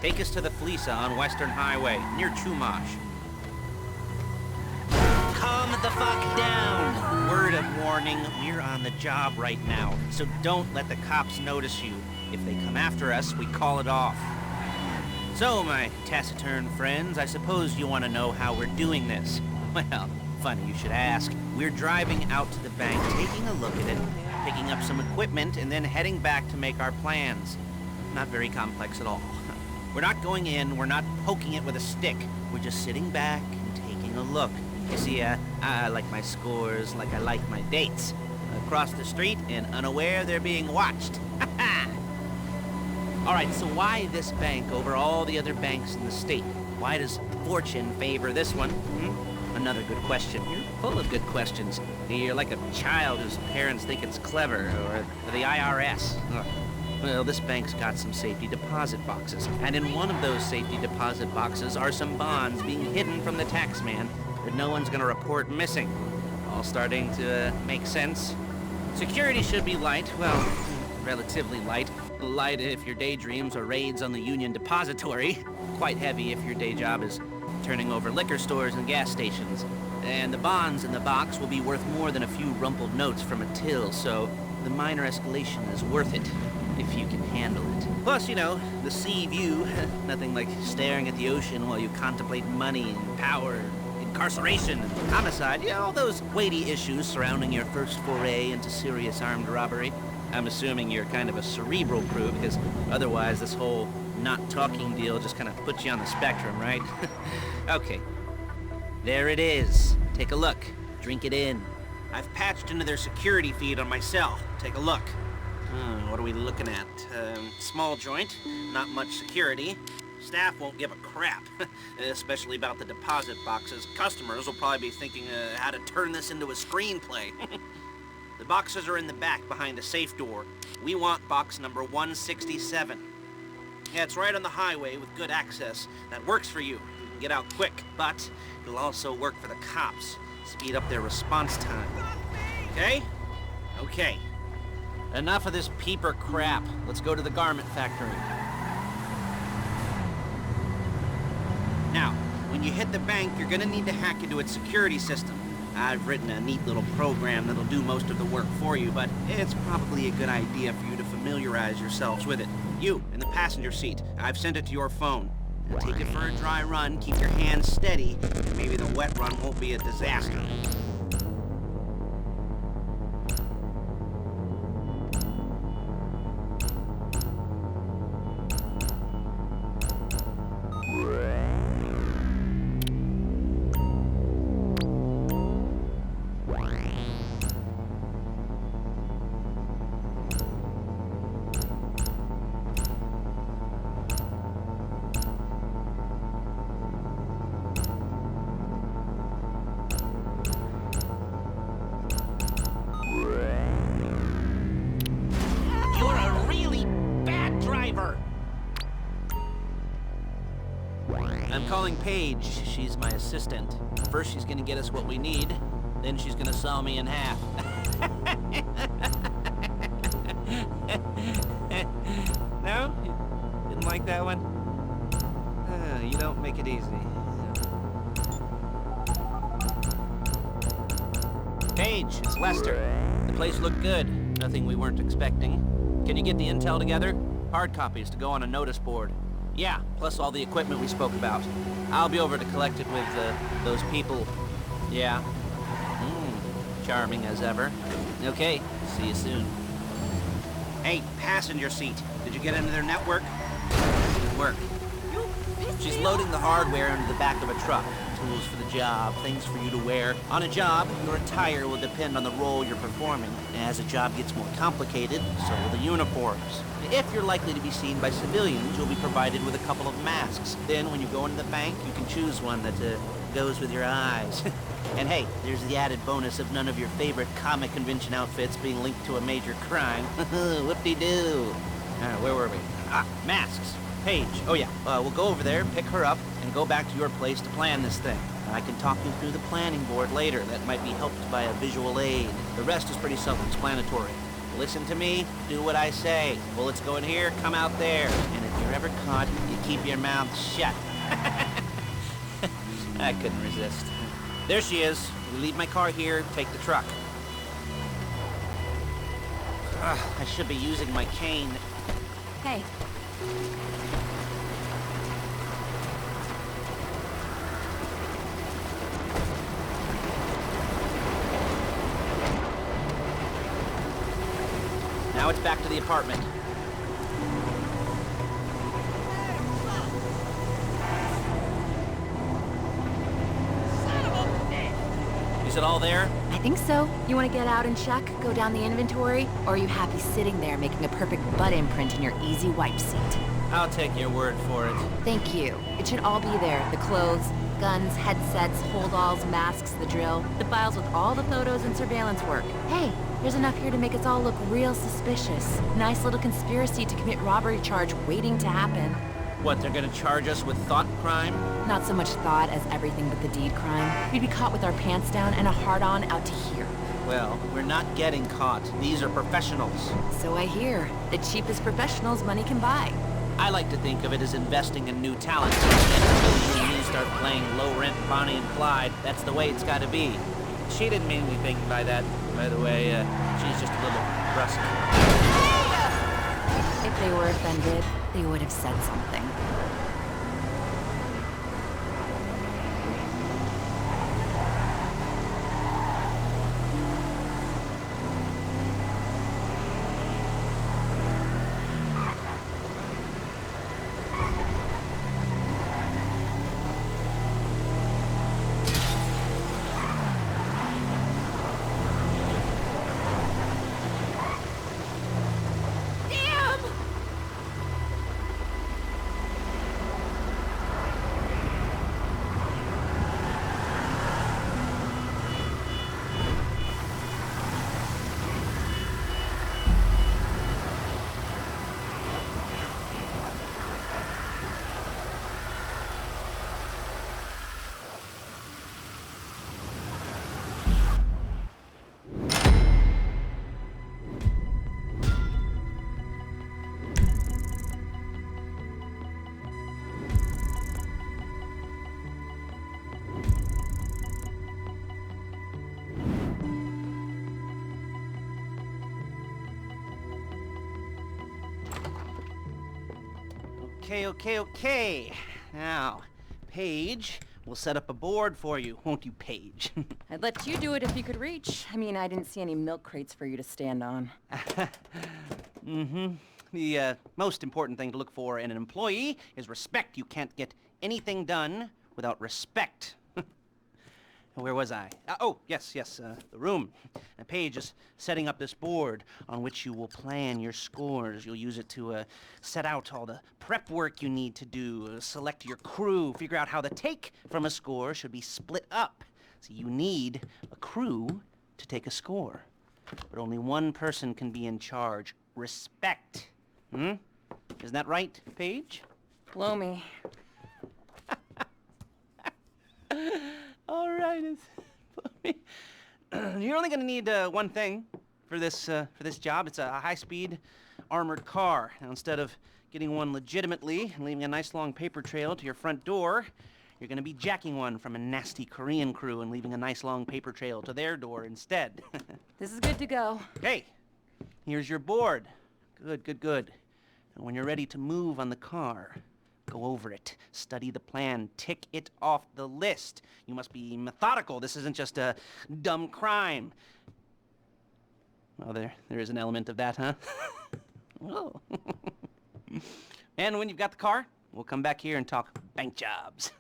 Take us to the Fleeca on Western Highway, near Chumash. Calm the fuck down! Word of warning, we're on the job right now, so don't let the cops notice you. If they come after us, we call it off. So, my taciturn friends, I suppose you want to know how we're doing this. Well, funny you should ask. We're driving out to the bank, taking a look at it, picking up some equipment, and then heading back to make our plans. Not very complex at all. We're not going in, we're not poking it with a stick. We're just sitting back and taking a look. You see, I like my scores like I like my dates. Across the street and unaware they're being watched. Alright, so why this bank over all the other banks in the state? Why does fortune favor this one? Another good question. You're full of good questions. You're like a child whose parents think it's clever, or the IRS. Ugh. Well, this bank's got some safety deposit boxes, and in one of those safety deposit boxes are some bonds being hidden from the tax man that no one's gonna report missing. All starting to make sense. Security should be light, well, relatively light. Light if your daydreams are raids on the Union Depository. Quite heavy if your day job is turning over liquor stores and gas stations. And the bonds in the box will be worth more than a few rumpled notes from a till, so the minor escalation is worth it, if you can handle it. Plus, you know, the sea view, nothing like staring at the ocean while you contemplate money and power, incarceration, and homicide, you know, all those weighty issues surrounding your first foray into serious armed robbery. I'm assuming you're kind of a cerebral crew, because otherwise this whole not talking deal just kind of puts you on the spectrum, right? Okay. There it is. Take a look. Drink it in. I've patched into their security feed on my cell. Take a look. What are we looking at? Small joint, not much security. Staff won't give a crap, especially about the deposit boxes. Customers will probably be thinking how to turn this into a screenplay. The boxes are in the back behind a safe door. We want box number 167. Yeah, it's right on the highway with good access. That works for you. You can get out quick, but it'll also work for the cops. Speed up their response time. Okay? Okay. Enough of this peeper crap. Let's go to the garment factory. Now, when you hit the bank, you're gonna need to hack into its security system. I've written a neat little program that'll do most of the work for you, but it's probably a good idea for you to familiarize yourselves with it. You, in the passenger seat, I've sent it to your phone. Now take it for a dry run, keep your hands steady, and maybe the wet run won't be a disaster. I'm calling Paige. She's my assistant. First she's gonna get us what we need, then she's gonna saw me in half. No? Didn't like that one? You don't make it easy. Paige, it's Lester. The place looked good. Nothing we weren't expecting. Can you get the intel together? Hard copies to go on a notice board. Yeah, plus all the equipment we spoke about. I'll be over to collect it with, those people. Yeah. Charming as ever. Okay, see you soon. Hey, passenger seat. Did you get into their network? Good work. She's loading the hardware into the back of a truck. Tools for the job, things for you to wear. On a job, your attire will depend on the role you're performing. As a job gets more complicated, so will the uniforms. If you're likely to be seen by civilians, you'll be provided with a couple of masks. Then, when you go into the bank, you can choose one that goes with your eyes. And hey, there's the added bonus of none of your favorite comic convention outfits being linked to a major crime. Whoop-de-doo. Where were we? Masks. Paige. Oh yeah, we'll go over there, pick her up, and go back to your place to plan this thing. I can talk you through the planning board later. That might be helped by a visual aid. The rest is pretty self-explanatory. Listen to me, do what I say. Bullets go in here, come out there. And if you're ever caught, you keep your mouth shut. I couldn't resist. There she is. We leave my car here, take the truck. I should be using my cane. Hey. Now it's back to the apartment. Is it all there? I think so. You want to get out and check? Go down the inventory? Or are you happy sitting there making a perfect butt imprint in your easy wipe seat? I'll take your word for it. Thank you. It should all be there. The clothes, guns, headsets, holdalls, masks, the drill. The files with all the photos and surveillance work. Hey, there's enough here to make us all look real suspicious. Nice little conspiracy to commit robbery charge waiting to happen. What, they're gonna charge us with thought crime? Not so much thought as everything but the deed crime. We'd be caught with our pants down and a hard-on out to here. Well, we're not getting caught. These are professionals. So I hear. The cheapest professionals money can buy. I like to think of it as investing in new talent. And when you start playing low-rent Bonnie and Clyde, that's the way it's gotta be. She didn't mean anything by that, by the way. She's just a little brusque. If they were offended, they would have said something. Okay. Now, Paige, we'll set up a board for you, won't you, Paige? I'd let you do it if you could reach. I mean, I didn't see any milk crates for you to stand on. The most important thing to look for in an employee is respect. You can't get anything done without respect. Where was I? Yes, the room. And Paige is setting up this board on which you will plan your scores. You'll use it to set out all the prep work you need to do, select your crew, figure out how the take from a score should be split up. So you need a crew to take a score. But only one person can be in charge. Respect. Isn't that right, Paige? Blow me. All right, you're only gonna need one thing for this job. It's a high-speed armored car. Now, instead of getting one legitimately and leaving a nice long paper trail to your front door, you're gonna be jacking one from a nasty Korean crew and leaving a nice long paper trail to their door instead. This is good to go. Okay, here's your board. Good. And when you're ready to move on the car, go over it, study the plan, tick it off the list. You must be methodical. This isn't just a dumb crime. Well, there is an element of that, huh? Oh. And when you've got the car, we'll come back here and talk bank jobs.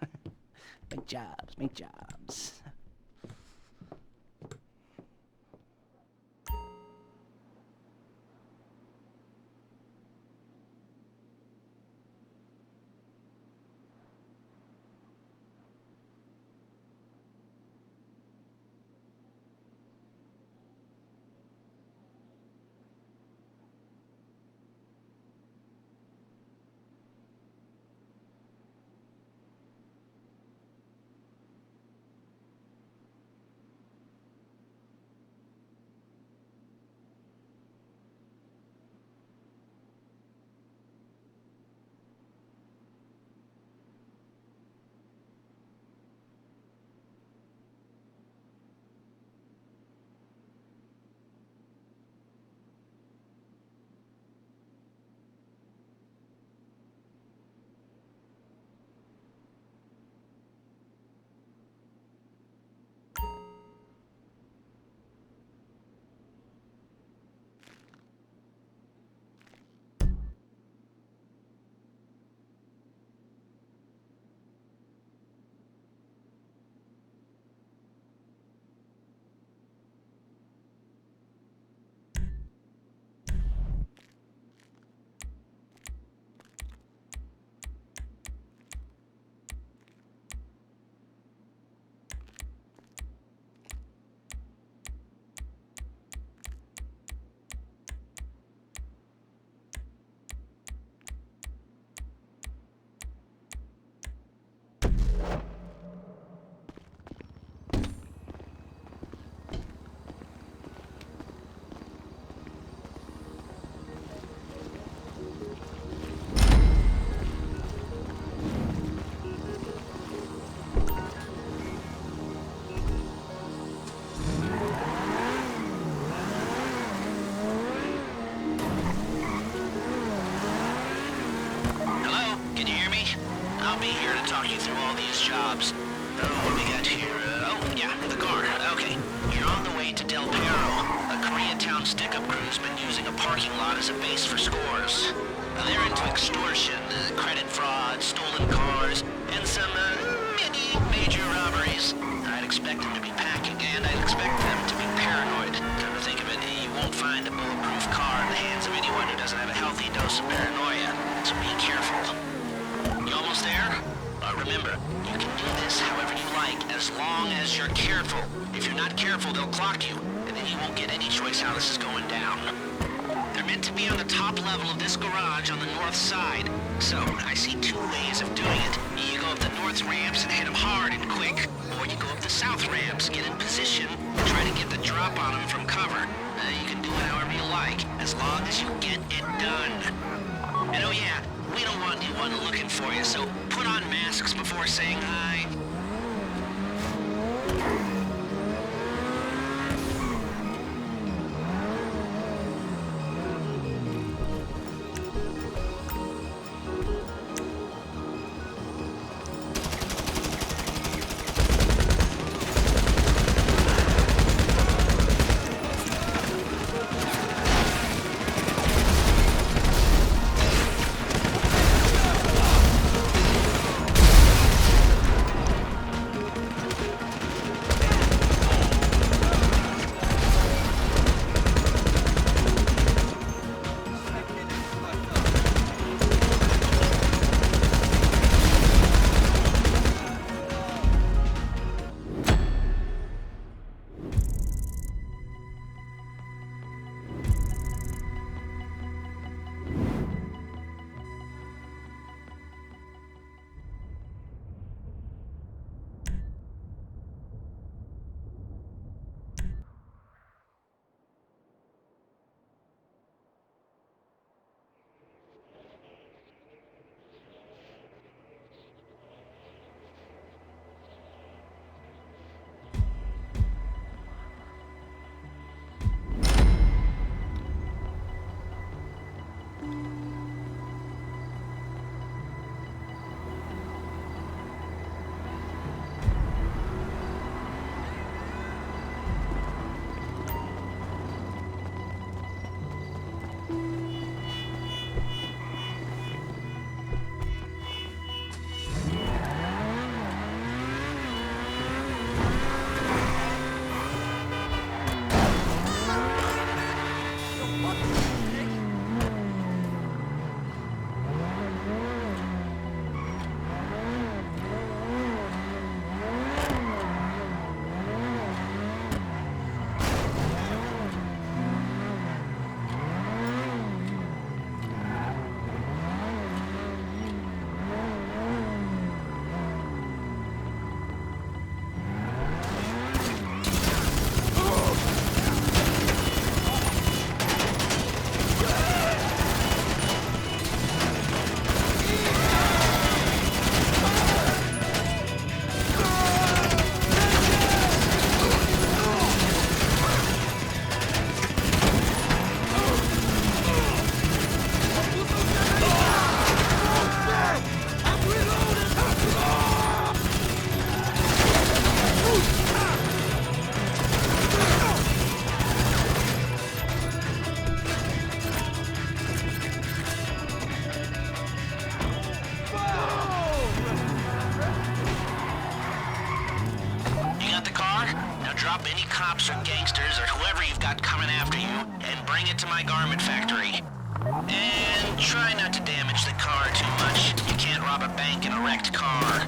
Bank jobs. be here to talk you through all these jobs. What do we got here? The car. Okay. You're on the way to Del Perro. A Koreatown stick-up crew's been using a parking lot as a base for scores. They're into extortion, credit fraud, stolen cars, and some, many major robberies. I'd expect them to be packing, and I'd expect them to be paranoid. Come to think of it, you won't find a bulletproof car in the hands of anyone who doesn't have a healthy dose of paranoia, so be careful. You almost there? Remember, you can do this however you like, as long as you're careful. If you're not careful, they'll clock you, and then you won't get any choice how this is going down. They're meant to be on the top level of this garage on the north side. So, I see two ways of doing it. You go up the north ramps and hit them hard and quick, or you go up the south ramps, get in position, and try to get the drop on them from cover. You can do it however you like, as long as you get it done. And oh yeah, we don't want anyone looking for you, so put on masks before saying hi. cops or gangsters or whoever you've got coming after you and bring it to my garment factory. And try not to damage the car too much. You can't rob a bank in a wrecked car.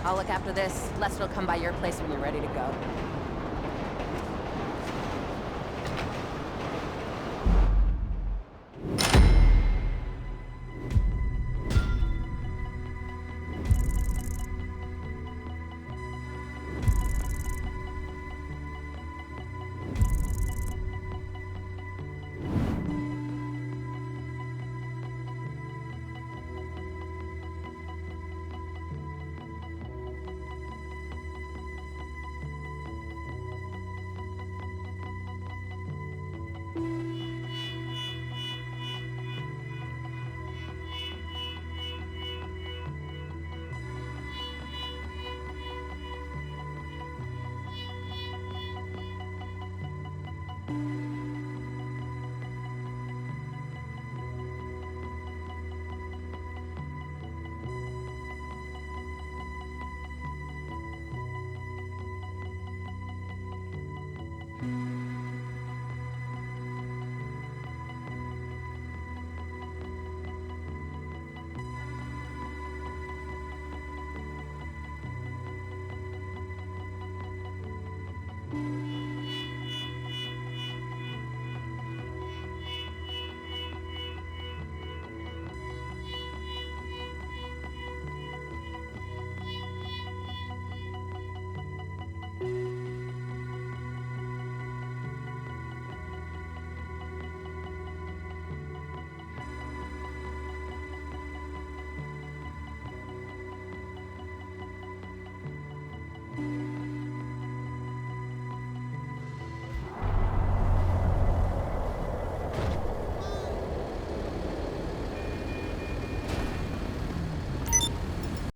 I'll look after this. Lester will come by your place when you're ready to go.